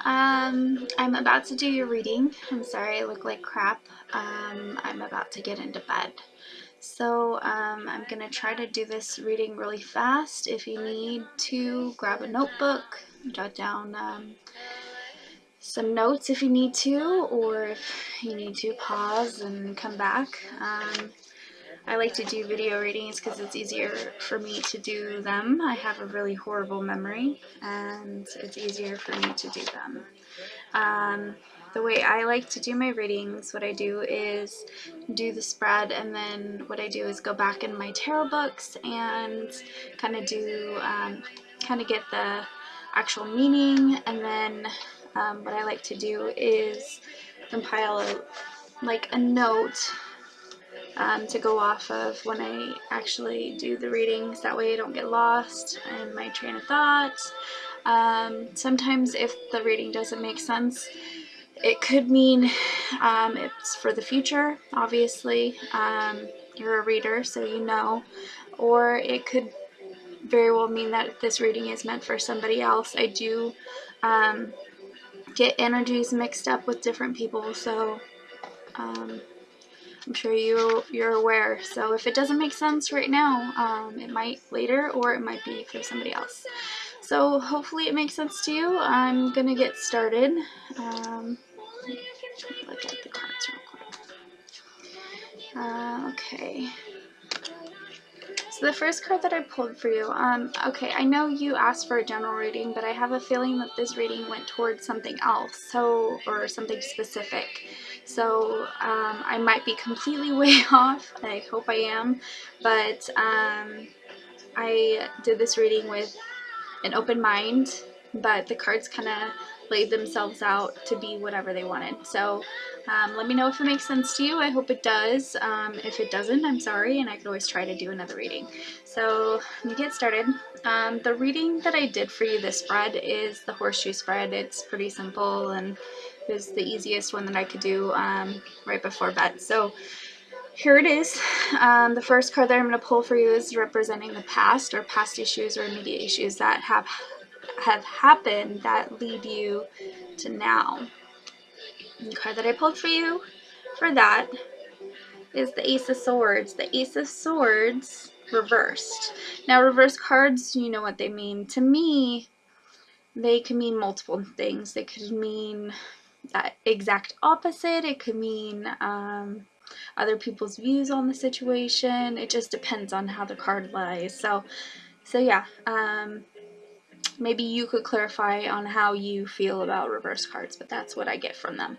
I'm about to do your reading. I'm sorry I look like crap. I'm about to get into bed. So I'm going to try to do this reading really fast. If you need to, grab a notebook, jot down some notes if you need to, or if you need to, pause and come back. I like to do video readings because it's easier for me to do them. I have a really horrible memory, and it's easier for me to do them. The way I like to do my readings, what I do is do the spread, and then what I do is go back in my tarot books and kind of do, kind of get the actual meaning, and then what I like to do is compile a note to go off of when I actually do the readings. That way I don't get lost in my train of thought. Sometimes if the reading doesn't make sense, it could mean it's for the future, obviously. You're a reader, so you know. Or it could very well mean that this reading is meant for somebody else. I do get energies mixed up with different people, so I'm sure you're aware. So if it doesn't make sense right now, it might later, or it might be for somebody else. So hopefully it makes sense to you. I'm gonna get started. Look at the cards real quick. Okay. So the first card that I pulled for you, okay, I know you asked for a general reading, but I have a feeling that this reading went towards something else, or something specific. So I might be completely way off. I hope I am, but I did this reading with an open mind, but the cards kind of laid themselves out to be whatever they wanted. So let me know if it makes sense to you. I hope it does. If it doesn't, I'm sorry, and I could always try to do another reading. So let me get started. The reading that I did for you, this spread, is the Horseshoe spread. It's pretty simple, and it was the easiest one that I could do right before bed. So here it is. The first card that I'm going to pull for you is representing the past, or past issues or immediate issues that have happened that lead you to now. And the card that I pulled for you for that is the Ace of Swords. The Ace of Swords reversed. Now, reverse cards, you know what they mean. To me, they can mean multiple things. They could mean that exact opposite. It could mean other people's views on the situation. It just depends on how the card lies. So yeah, maybe you could clarify on how you feel about reverse cards, but that's what I get from them.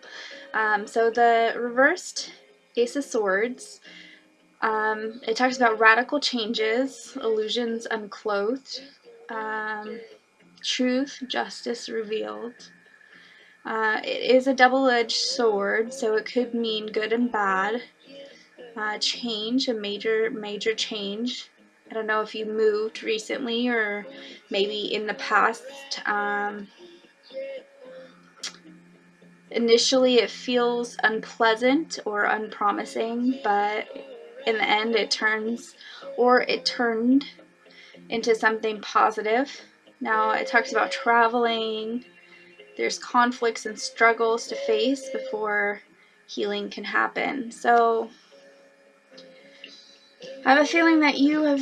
So the reversed Ace of Swords, it talks about radical changes, illusions unclothed, truth, justice revealed. It is a double-edged sword, so it could mean good and bad. Change, a major change. I don't know if you moved recently, or maybe in the past. Initially it feels unpleasant or unpromising, but in the end it turned into something positive. Now it talks about traveling. There's conflicts and struggles to face before healing can happen. So I have a feeling that you have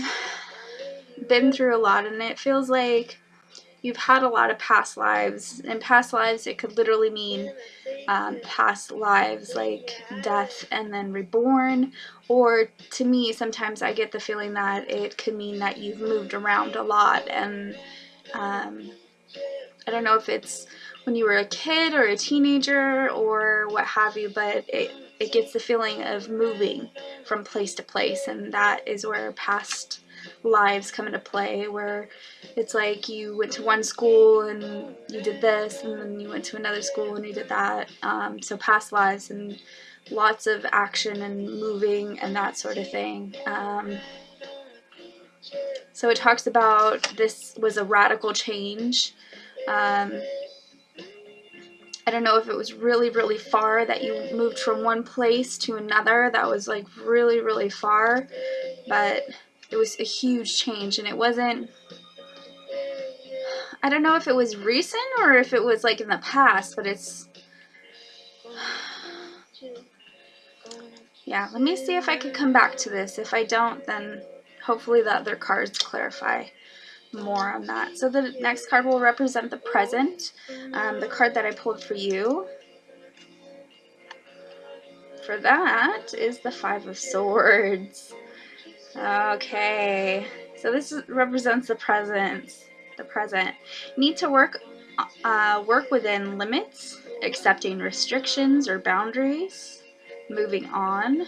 been through a lot, and it feels like you've had a lot of past lives. In past lives, it could literally mean past lives, like death and then reborn. Or to me, sometimes I get the feeling that it could mean that you've moved around a lot, and I don't know if it's when you were a kid or a teenager or what have you, but it gets the feeling of moving from place to place, and that is where past lives come into play, where it's like you went to one school and you did this, and then you went to another school and you did that. So past lives and lots of action and moving and that sort of thing. So it talks about this was a radical change. I don't know if it was really, really far, that you moved from one place to another that was like really, really far, but it was a huge change, and it wasn't I don't know if it was recent or if it was like in the past, but it's, yeah, let me see if I could come back to this. If I don't, then hopefully the other cards clarify more on that. So the next card will represent the present. The card that I pulled for you, for that, is the Five of Swords. Okay, so this represents the present. The present. You need to work within limits, accepting restrictions or boundaries, moving on.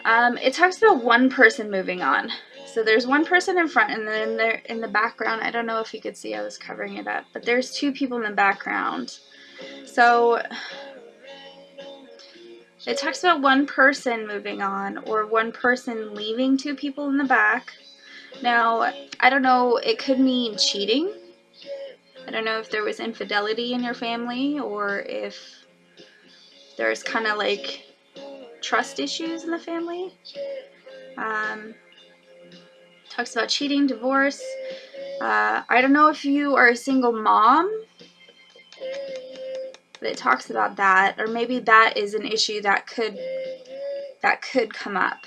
It talks about one person moving on. So there's one person in front, and then there in the background, I don't know if you could see, I was covering it up, but there's two people in the background. So it talks about one person moving on, or one person leaving two people in the back. Now, I don't know, it could mean cheating. I don't know if there was infidelity in your family, or if there's kind of like trust issues in the family. Talks about cheating, divorce. I don't know if you are a single mom, but it talks about that, or maybe that is an issue that could come up.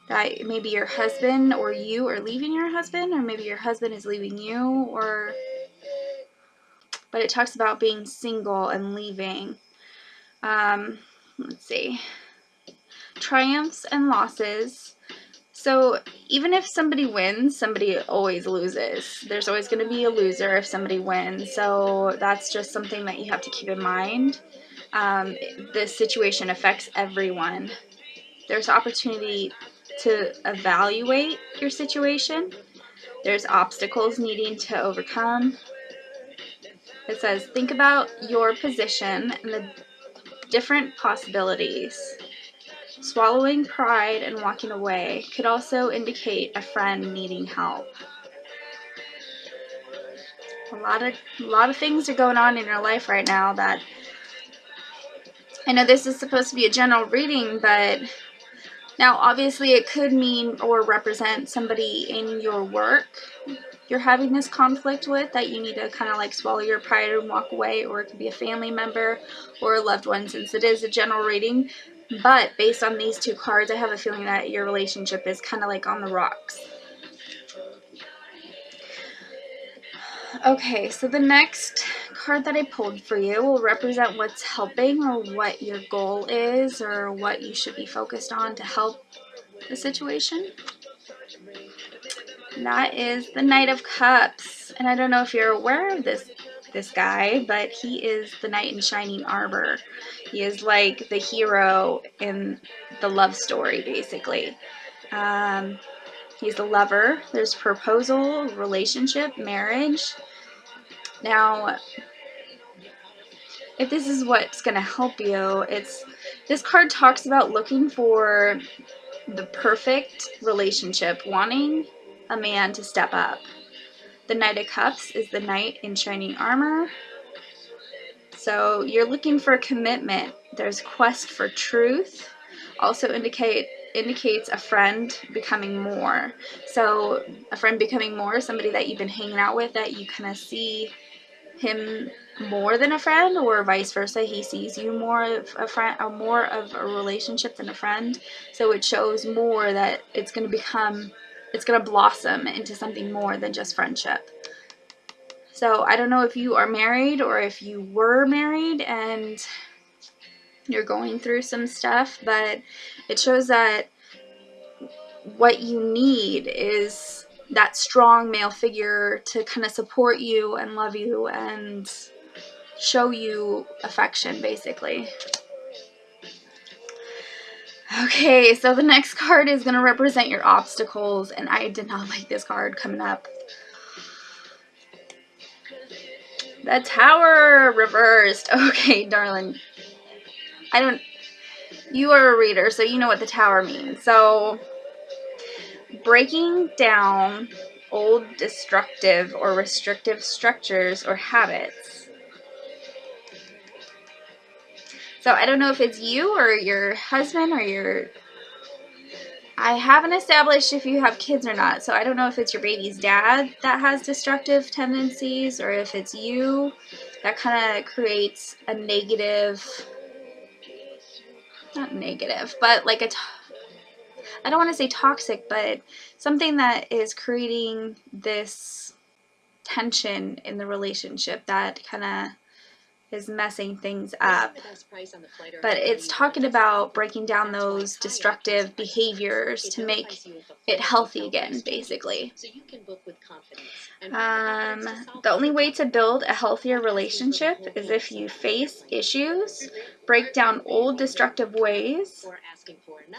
That maybe your husband or you are leaving your husband, or maybe your husband is leaving you, or, but it talks about being single and leaving. Let's see. Triumphs and losses. So even if somebody wins, somebody always loses. There's always going to be a loser if somebody wins. So that's just something that you have to keep in mind. This situation affects everyone. There's opportunity to evaluate your situation. There's obstacles needing to overcome. It says, think about your position and the different possibilities. Swallowing pride and walking away could also indicate a friend needing help. A lot of things are going on in your life right now that, I know this is supposed to be a general reading, but now obviously it could mean or represent somebody in your work you're having this conflict with, that you need to kind of like swallow your pride and walk away, or it could be a family member or a loved one, since it is a general reading. But based on these two cards, I have a feeling that your relationship is kind of like on the rocks. Okay, so the next card that I pulled for you will represent what's helping, or what your goal is, or what you should be focused on to help the situation. And that is the Knight of Cups. And I don't know if you're aware of this guy, but he is the knight in shining armor. He is like the hero in the love story, basically. He's the lover. There's proposal, relationship, marriage. Now, if this is what's going to help you, this card talks about looking for the perfect relationship, wanting a man to step up. The Knight of Cups is the knight in shining armor. So you're looking for commitment. There's quest for truth. Also indicates a friend becoming more. So a friend becoming more, somebody that you've been hanging out with, that you kind of see him more than a friend, or vice versa, he sees you more of a friend, or more of a relationship than a friend. So it shows more that it's going to blossom into something more than just friendship. So I don't know if you are married, or if you were married and you're going through some stuff, but it shows that what you need is that strong male figure to kind of support you and love you and show you affection, basically. Okay, so the next card is going to represent your obstacles, and I did not like this card coming up. The Tower reversed. Okay, darling. You are a reader, so you know what the Tower means. So, breaking down old destructive or restrictive structures or habits. So I don't know if it's you or your husband or your I haven't established if you have kids or not, so I don't know if it's your baby's dad that has destructive tendencies or if it's you that kind of creates a negative, not negative, but like I don't want to say toxic, but something that is creating this tension in the relationship that kind of is messing things up. But it's talking about breaking down those destructive behaviors to make it healthy again, basically. The only way to build a healthier relationship is if you face issues, break down old destructive ways.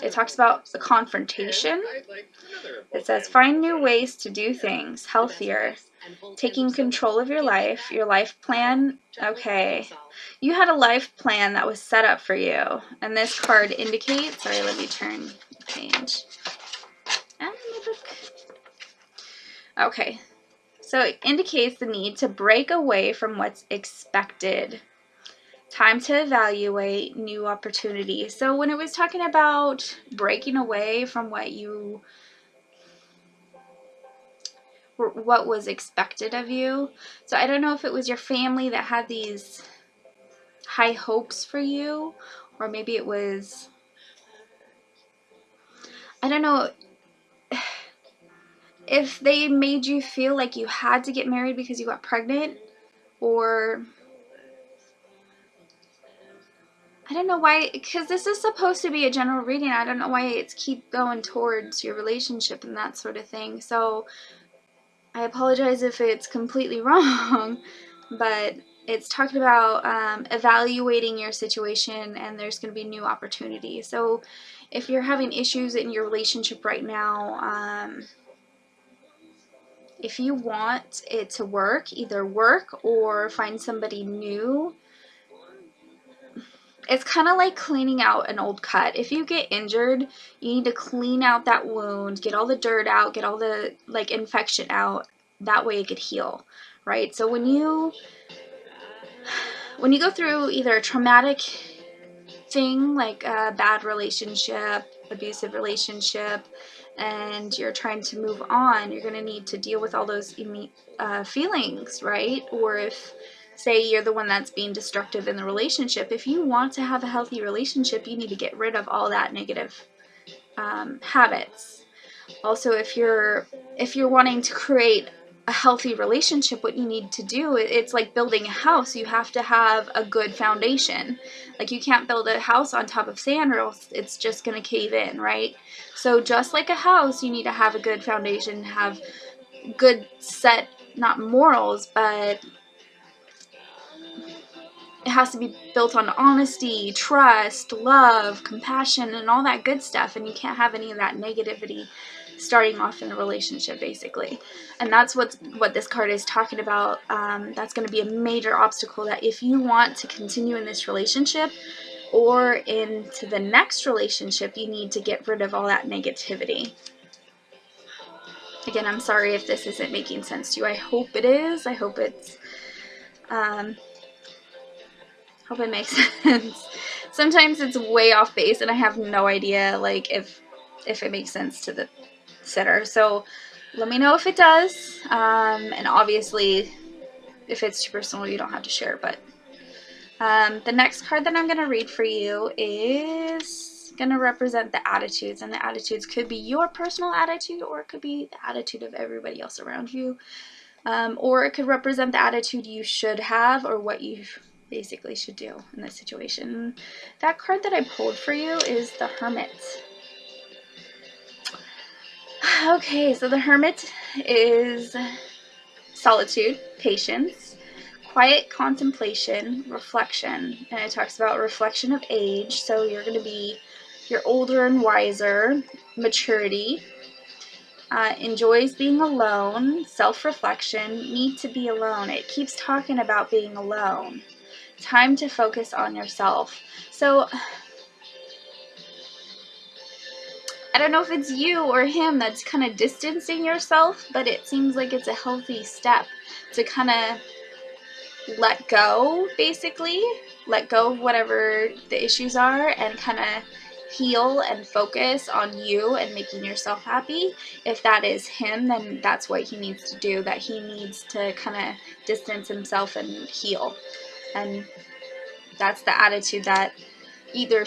It talks about the confrontation. It says find new ways to do things healthier. Taking control of your life plan. Okay, you had a life plan that was set up for you, and this card indicates, sorry, let me turn the page. And my book. Okay, so it indicates the need to break away from what's expected. Time to evaluate new opportunities. So when it was talking about breaking away from what was expected of you. So I don't know if it was your family that had these high hopes for you, or maybe it was, I don't know if they made you feel like you had to get married because you got pregnant, or I don't know why, because this is supposed to be a general reading. I don't know why it's keep going towards your relationship and that sort of thing. So I apologize if it's completely wrong, but it's talking about evaluating your situation, and there's going to be new opportunities. So if you're having issues in your relationship right now, if you want it to work, either work or find somebody new, it's kind of like cleaning out an old cut. If you get injured, you need to clean out that wound, get all the dirt out, get all the like infection out. That way it could heal, right? So when you go through either a traumatic thing like a bad relationship, abusive relationship, and you're trying to move on, you're going to need to deal with all those feelings, right? Or if, say, you're the one that's being destructive in the relationship, if you want to have a healthy relationship, you need to get rid of all that negative habits. Also, if you're wanting to create a healthy relationship, what you need to do, it's like building a house. You have to have a good foundation. Like, you can't build a house on top of sand, or else it's just going to cave in, right? So just like a house, you need to have a good foundation, have good set, not morals, but it has to be built on honesty, trust, love, compassion, and all that good stuff. And you can't have any of that negativity starting off in a relationship, basically. And that's what this card is talking about. That's going to be a major obstacle, that if you want to continue in this relationship or into the next relationship, you need to get rid of all that negativity. Again, I'm sorry if this isn't making sense to you. I hope it is. I hope it's hope it makes sense. Sometimes it's way off base and I have no idea like if it makes sense to the sitter. So let me know if it does. And obviously if it's too personal, you don't have to share. But the next card that I'm going to read for you is going to represent the attitudes. And the attitudes could be your personal attitude, or it could be the attitude of everybody else around you. Or it could represent the attitude you should have, or what you basically should do in this situation. That card that I pulled for you is the Hermit. Okay, so the Hermit is solitude, patience, quiet contemplation, reflection. And it talks about reflection of age. So you're older and wiser, maturity, enjoys being alone, self-reflection, need to be alone. It keeps talking about being alone. Time to focus on yourself. So I don't know if it's you or him that's kind of distancing yourself, but it seems like it's a healthy step to kind of let go, basically. Let go of whatever the issues are and kind of heal and focus on you and making yourself happy. If that is him, then that's what he needs to do, that he needs to kind of distance himself and heal. And that's the attitude that either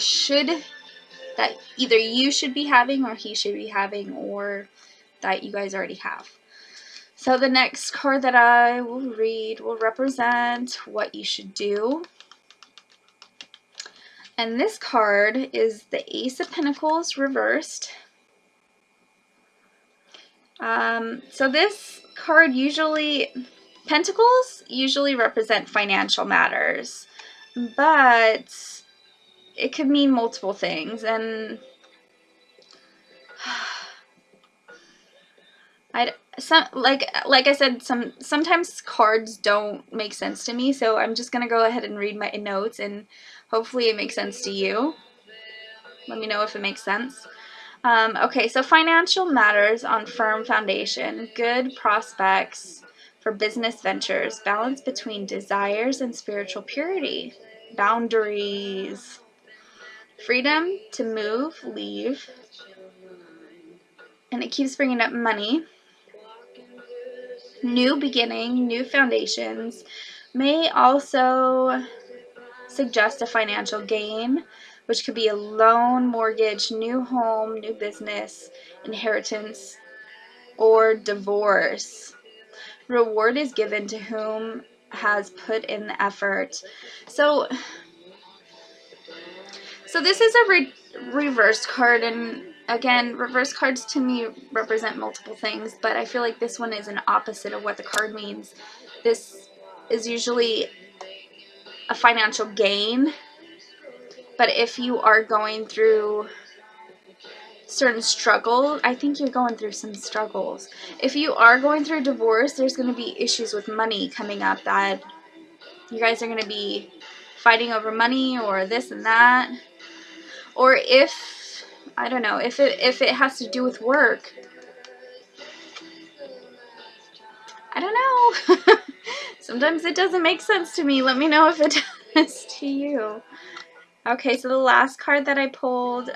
you should be having, or he should be having, or that you guys already have. So the next card that I will read will represent what you should do. And this card is the Ace of Pentacles reversed. So this card Pentacles usually represent financial matters, but it could mean multiple things. And like I said, sometimes cards don't make sense to me, so I'm just gonna go ahead and read my notes, and hopefully it makes sense to you. Let me know if it makes sense. Okay, so financial matters on firm foundation, good prospects for business ventures, balance between desires and spiritual purity, boundaries, freedom to move, leave, and it keeps bringing up money. New beginning, new foundations, may also suggest a financial gain, which could be a loan, mortgage, new home, new business, inheritance, or divorce. Reward is given to whom has put in the effort. So this is a reverse card, and again, reverse cards to me represent multiple things, but I feel like this one is an opposite of what the card means. This is usually a financial gain, but if you are going through certain struggles, I think you're going through some struggles. If you are going through divorce, there's going to be issues with money coming up, that you guys are going to be fighting over money or this and that. Or if, I don't know, if it has to do with work. I don't know. Sometimes it doesn't make sense to me. Let me know if it does to you. Okay, so the last card that I pulled,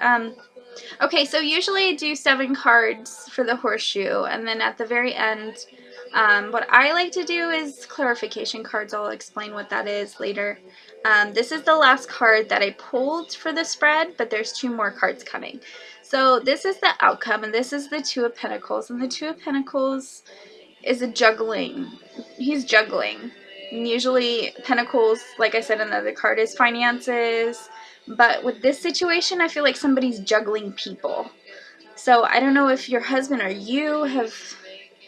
okay, so usually I do 7 cards for the horseshoe, and then at the very end, what I like to do is clarification cards. I'll explain what that is later. This is the last card that I pulled for the spread, but there's 2 more cards coming. So this is the outcome, and this is the 2 of Pentacles, and the 2 of Pentacles is a juggling. He's juggling. And usually Pentacles, like I said in the other card, is finances. But with this situation, I feel like somebody's juggling people. So I don't know if your husband or you have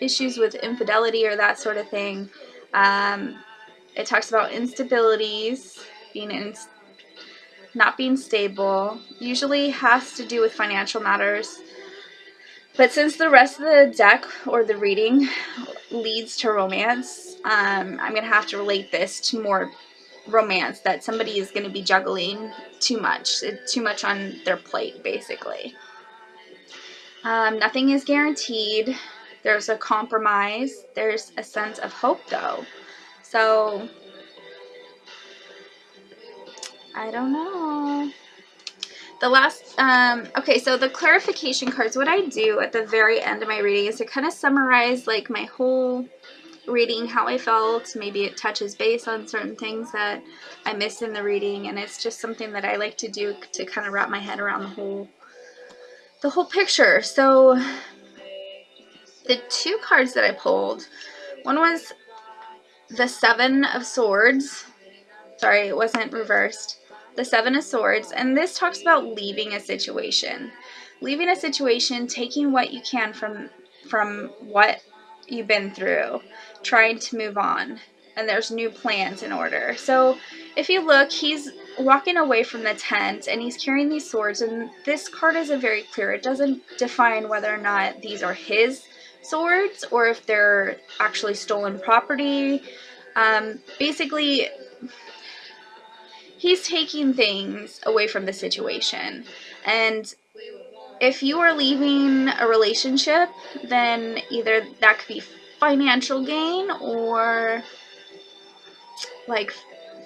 issues with infidelity or that sort of thing. It talks about instabilities, not being stable. Usually has to do with financial matters. But since the rest of the deck or the reading leads to romance, I'm going to have to relate this to more romance, that somebody is going to be juggling too much on their plate, basically. Nothing is guaranteed. There's a compromise. There's a sense of hope, though. So, I don't know. The last, okay, so the clarification cards, what I do at the very end of my reading is to kind of summarize, like, my whole reading, how I felt. Maybe it touches base on certain things that I missed in the reading, and it's just something that I like to do to kind of wrap my head around the whole picture. So the 2 cards that I pulled, one was the 7 of Swords. Sorry, it wasn't reversed. The 7 of Swords, and this talks about leaving a situation. Leaving a situation, taking what you can from what you've been through, trying to move on, and there's new plans in order. So if you look, he's walking away from the tent, and he's carrying these swords, and this card isn't very clear. It doesn't define whether or not these are his swords or if they're actually stolen property. Basically, he's taking things away from the situation. And if you are leaving a relationship, then either that could be financial gain or like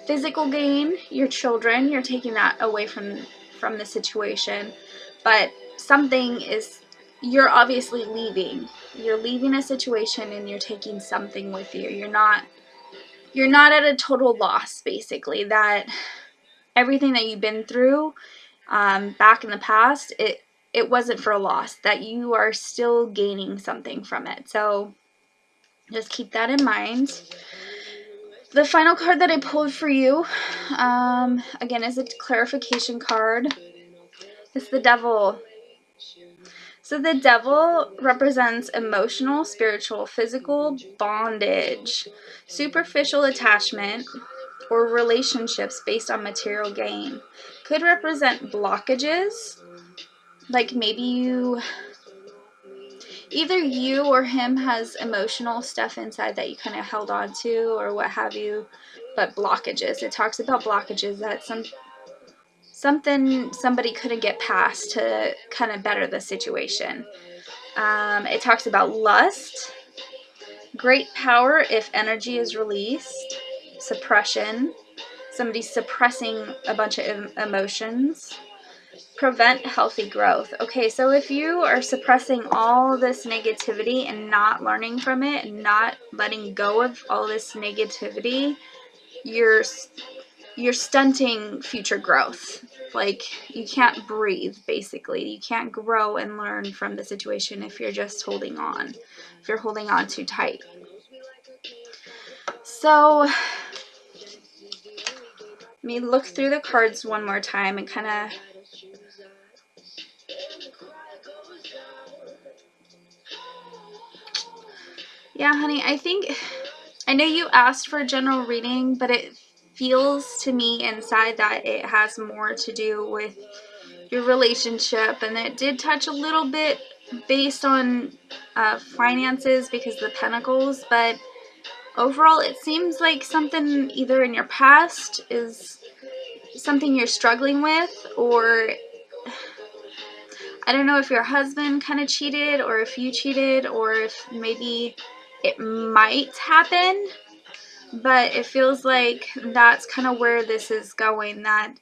physical gain. Your children, you're taking that away from from the situation, but something is, you're obviously leaving. You're leaving a situation and you're taking something with you. You're not at a total loss, basically. That everything that you've been through back in the past, it wasn't for a loss, that you are still gaining something from it. So just keep that in mind. The final card that I pulled for you, again, is a clarification card. It's the Devil. So the Devil represents emotional, spiritual, physical bondage, superficial attachment, or relationships based on material gain. Could represent blockages, like maybe either you or him has emotional stuff inside that you kind of held on to or what have you, but blockages. It talks about blockages, that something somebody couldn't get past to kind of better the situation. It talks about lust, great power if energy is released, suppression, somebody suppressing a bunch of emotions, prevent healthy growth. Okay, so if you are suppressing all this negativity and not learning from it and not letting go of all this negativity, you're stunting future growth. Like, you can't breathe, basically. You can't grow and learn from the situation if you're just holding on. If you're holding on too tight. So, let me look through the cards one more time and kind of... Yeah, honey, I know you asked for a general reading, but it feels to me inside that it has more to do with your relationship, and it did touch a little bit based on finances because of the Pentacles, but overall it seems like something either in your past is something you're struggling with, or I don't know if your husband kind of cheated or if you cheated or if maybe it might happen, but it feels like that's kind of where this is going, that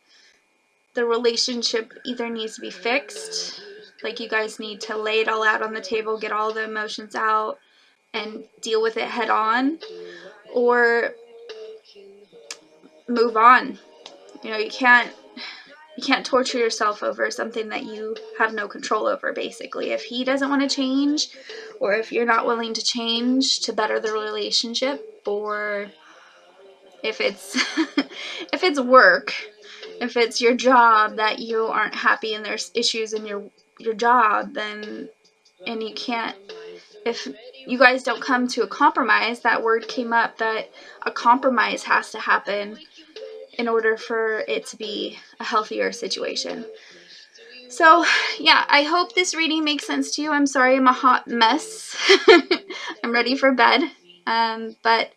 the relationship either needs to be fixed, like you guys need to lay it all out on the table, get all the emotions out and deal with it head on, or move on. You know, you can't torture yourself over something that you have no control over, basically. If he doesn't want to change, or if you're not willing to change to better the relationship, or if it's if it's work, if it's your job that you aren't happy and there's issues in your job, then, and you can't, if you guys don't come to a compromise, that word came up, that a compromise has to happen in order for it to be a healthier situation. So, yeah, I hope this reading makes sense to you. I'm sorry I'm a hot mess. I'm ready for bed. But,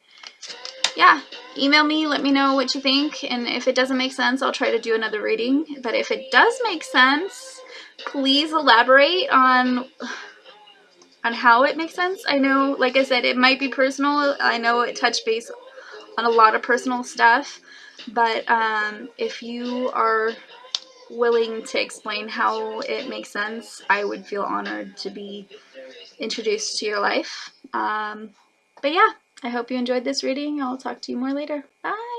yeah, email me, let me know what you think, and if it doesn't make sense, I'll try to do another reading. But if it does make sense, please elaborate on how it makes sense. I know, like I said, it might be personal. I know it touched base on a lot of personal stuff, but if you are willing to explain how it makes sense, I would feel honored to be introduced to your life. But yeah, I hope you enjoyed this reading. I'll talk to you more later. Bye!